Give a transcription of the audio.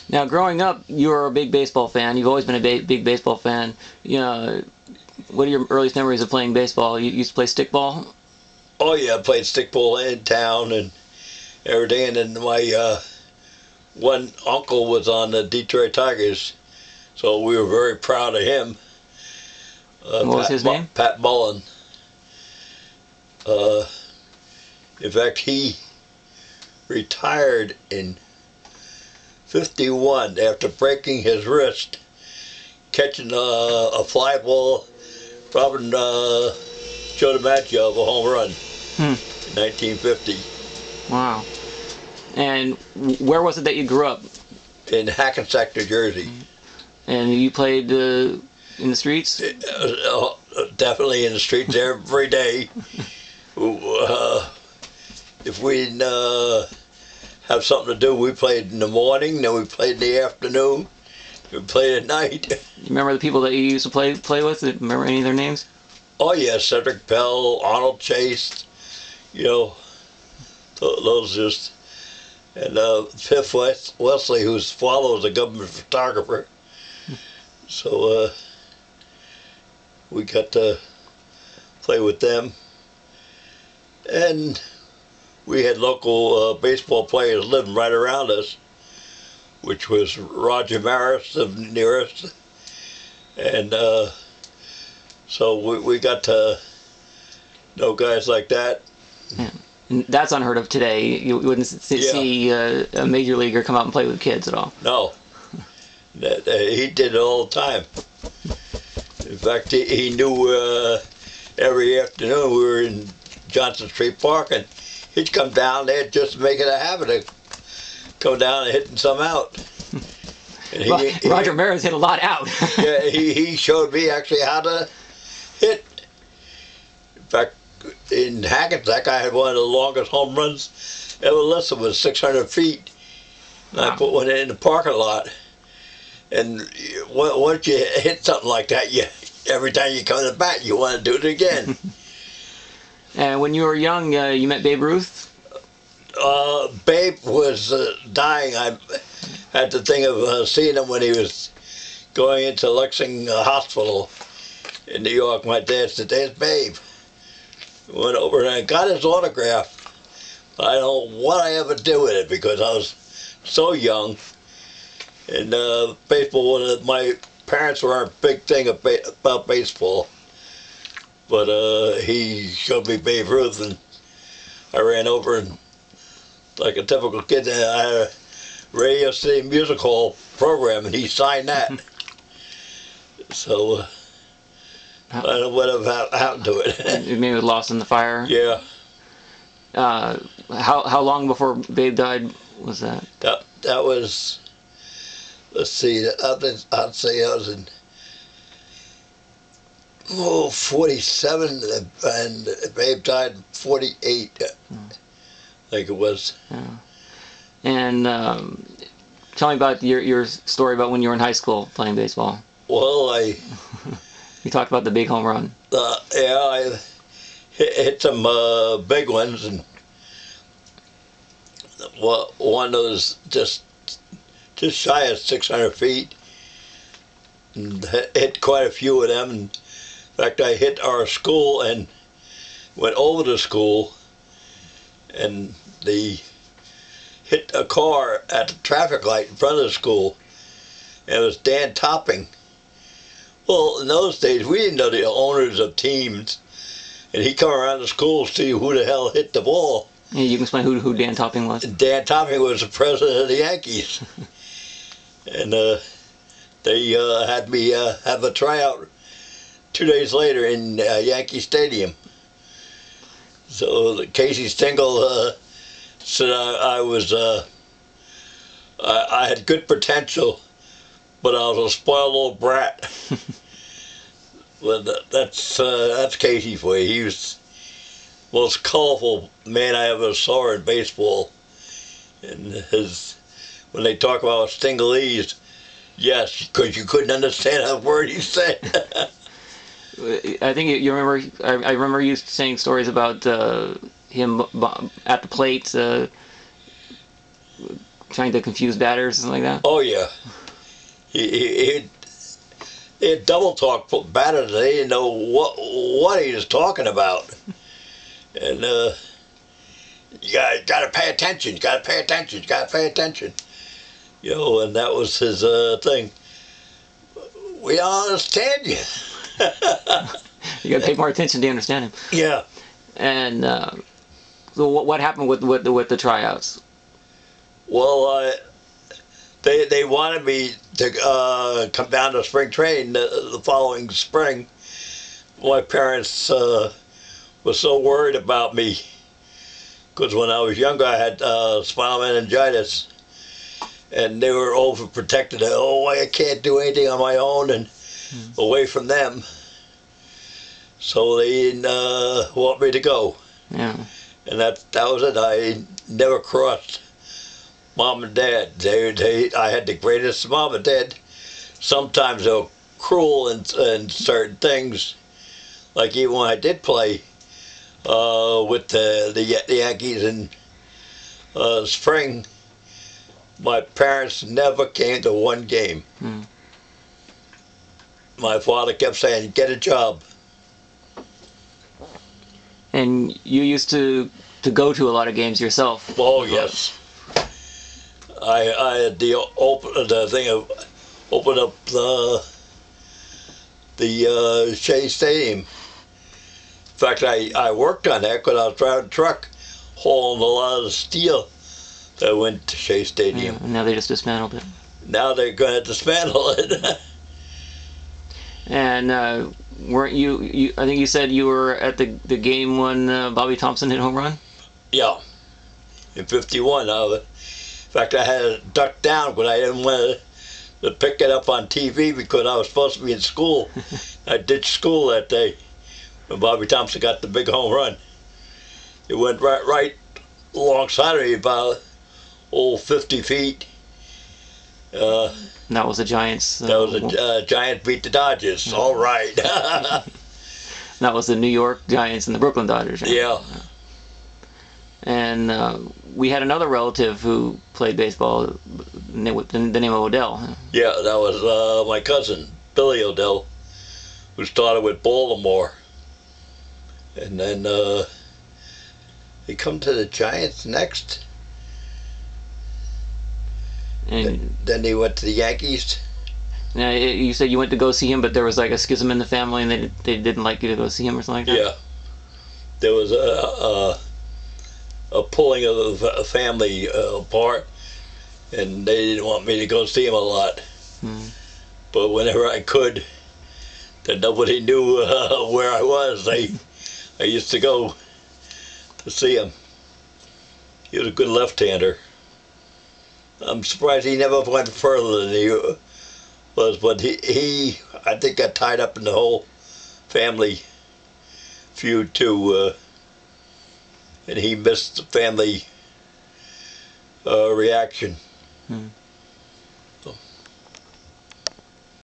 Now, growing up, you were a big baseball fan. You've always been a big baseball fan. You know, what are your earliest memories of playing baseball? You used to play stickball? Oh yeah, I played stickball in town and everything. And then my one uncle was on the Detroit Tigers, so we were very proud of him. What was his name? Pat Mullen. Uh, in fact, he retired in '51 after breaking his wrist, catching a fly ball, robbing Joe DiMaggio of a home run in 1950. Wow. And where was it that you grew up? In Hackensack, New Jersey. And you played in the streets? Definitely in the streets every day. If we didn't have something to do, we played in the morning, then we played in the afternoon, we played at night. You remember the people that you used to play with? Remember any of their names? Oh yeah, Cedric Bell, Arnold Chase, you know, those just, and Piff Wesley, whose father was a government photographer. So we got to play with them. And we had local baseball players living right around us, which was Roger Maris of near us. And so we got to know guys like that. Yeah. And that's unheard of today. You wouldn't see a major leaguer come out and play with kids at all. No. He did it all the time. In fact, he knew every afternoon we were in Johnson Street Park, and he'd come down there just to make it a habit of come down and hitting some out. And Roger Maris hit a lot out. Yeah, he showed me actually how to hit. In fact, in Hackensack, I had one of the longest home runs ever listed, was 600 feet. And I put one in the parking lot. And once you hit something like that, every time you come to the bat, you want to do it again. And when you were young, you met Babe Ruth? Babe was dying. I had the thing of seeing him when he was going into Lexington Hospital in New York. My dad said, "There's Babe." Went over and I got his autograph. I don't know what I ever did with it because I was so young. And baseball, my parents weren't a big thing about baseball. But he showed me Babe Ruth, and I ran over and, like a typical kid, I had a Radio City Music Hall program, and he signed that. So I don't know what happened to it. Maybe it was lost in the fire? Yeah. How long before Babe died was that? That was, let's see, I'd say I was in 47, and Babe died in 48, I think it was. Yeah. And tell me about your story about when you were in high school playing baseball. Well, You talked about the big home run. Yeah, I hit some big ones, and one was just shy of 600 feet, and hit quite a few of them. And in fact, I hit our school and went over to school, and they hit a car at the traffic light in front of the school, and it was Dan Topping. Well, in those days, we didn't know the owners of teams, and he come around the school to see who the hell hit the ball. Yeah, you can explain who Dan Topping was? Dan Topping was the president of the Yankees. And they had me have a tryout 2 days later in Yankee Stadium. So Casey Stengel said I had good potential, but I was a spoiled little brat. Well, that's Casey for you. He was the most colorful man I ever saw in baseball. And when they talk about Stengelese, yes, because you couldn't understand a word he said. I think you remember. I remember you saying stories about him at the plate, trying to confuse batters and like that? Oh yeah, he'd double talk batters. They didn't know what he was talking about, and you got to pay attention. You got to pay attention. You got to pay attention. You know, and that was his thing. We don't understand you. You got to pay more attention to understand him. Yeah. And so what happened with the tryouts? Well, they wanted me to come down to spring training the following spring. My parents were so worried about me because when I was younger I had spinal meningitis, and they were overprotected. Oh, I can't do anything on my own and away from them. So they didn't want me to go. Yeah. And that was it. I never crossed Mom and Dad. I had the greatest mom and dad. Sometimes they were cruel in certain things. Like even when I did play with the Yankees in spring, my parents never came to one game. My father kept saying, "Get a job." And you used to go to a lot of games yourself. Oh yes. I had the thing of open up the Shea Stadium. In fact, I worked on that because I was driving a truck hauling a lot of steel that went to Shea Stadium. Yeah, and now they just dismantled it. Now they're going to dismantle it. And weren't you? I think you said you were at the game when Bobby Thompson hit home run. Yeah, in '51. In fact, I had to duck down because I didn't want to pick it up on TV because I was supposed to be in school. I ditched school that day when Bobby Thompson got the big home run. It went right alongside of me about 50 feet. That was the Giants. That was a Giants beat the Dodgers. All right. That was the New York Giants and the Brooklyn Dodgers. Right? Yeah. And we had another relative who played baseball with the name of Odell. Yeah, that was my cousin, Billy Odell, who started with Baltimore. And then he come to the Giants next. And then he went to the Yankees. now you said you went to go see him, but there was like a schism in the family, and they didn't like you to go see him or something like that. Yeah, there was a pulling of the family apart, and they didn't want me to go see him a lot. But whenever I could, that nobody knew where I was, I used to go to see him. He was a good left-hander. I'm surprised he never went further than he was, but he I think got tied up in the whole family feud too, and he missed the family reaction.